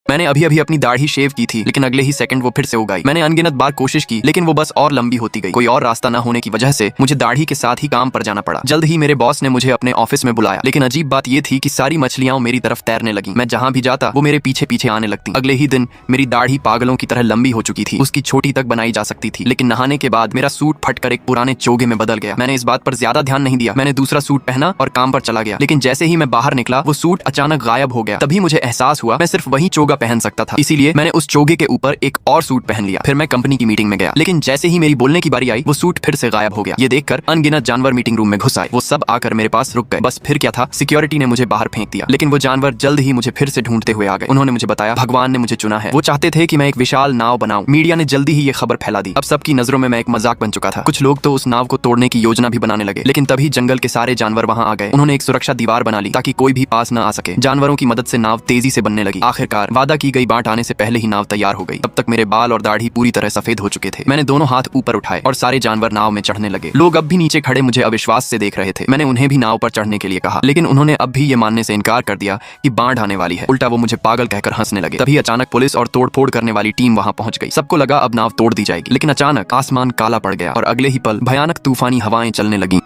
मैंने अभी अभी अपनी दाढ़ी शेव की थी, लेकिन अगले ही सेकंड वो फिर से उगाई। मैंने अनगिनत बार कोशिश की, लेकिन वो बस और लंबी होती गई। कोई और रास्ता न होने की वजह से मुझे दाढ़ी के साथ ही काम पर जाना पड़ा। जल्द ही मेरे बॉस ने मुझे अपने ऑफिस में बुलाया, लेकिन अजीब बात ये थी कि सारी मछलियां मेरी तरफ तैरने लगी। मैं जहां भी जाता वो मेरे पीछे पीछे आने लगती। अगले ही दिन मेरी दाढ़ी पागलों की तरह लंबी हो चुकी थी, उसकी छोटी तक बनाई जा सकती थी। लेकिन नहाने के बाद मेरा सूट फटकर एक पुराने चोगे में बदल गया। मैंने इस बात पर ज्यादा ध्यान नहीं दिया। मैंने दूसरा सूट पहना और काम पर चला गया, लेकिन जैसे ही मैं बाहर निकला वो सूट अचानक गायब हो गया। तभी मुझे एहसास हुआ मैं सिर्फ वही चोगा पहन सकता था, इसीलिए मैंने उस चोगे के ऊपर एक और सूट पहन लिया। फिर मैं कंपनी की मीटिंग में गया, लेकिन जैसे ही मेरी बोलने की बारी आई वो सूट फिर से गायब हो गया। ये देखकर अनगिनत जानवर मीटिंग रूम में घुस आए। वो सब आकर मेरे पास रुक गए। बस फिर क्या था, सिक्योरिटी ने मुझे बाहर फेंक दिया, लेकिन वो जानवर जल्द ही मुझे फिर से ढूंढते हुए आ गए। उन्होंने मुझे बताया भगवान ने मुझे चुना है। वो चाहते थे कि मैं एक विशाल नाव बनाऊं। मीडिया ने जल्दी ही ये खबर फैला दी। अब सबकी नजरों में मैं एक मजाक बन चुका था। कुछ लोग तो उस नाव को तोड़ने की योजना भी बनाने लगे, लेकिन तभी जंगल के सारे जानवर वहां आ गए। उन्होंने एक सुरक्षा दीवार बना ली ताकि कोई भी पास न आ सके। जानवरों की मदद से नाव तेजी से बनने लगी। आखिरकार वादा की गई बांट आने से पहले ही नाव तैयार हो गई। तब तक मेरे बाल और दाढ़ी पूरी तरह सफेद हो चुके थे। मैंने दोनों हाथ ऊपर उठाए और सारे जानवर नाव में चढ़ने लगे। लोग अब भी नीचे खड़े मुझे अविश्वास से देख रहे थे। मैंने उन्हें भी नाव पर चढ़ने के लिए कहा, लेकिन उन्होंने अब भी ये मानने से इनकार कर दिया कि बाढ़ आने वाली है। उल्टा वो मुझे पागल कहकर हंसने लगे। तभी अचानक पुलिस और तोड़फोड़ करने वाली टीम वहां पहुंच गई। सबको लगा अब नाव तोड़ दी जाएगी, लेकिन अचानक आसमान काला पड़ गया और अगले ही पल भयानक तूफानी हवाएं चलने लगी।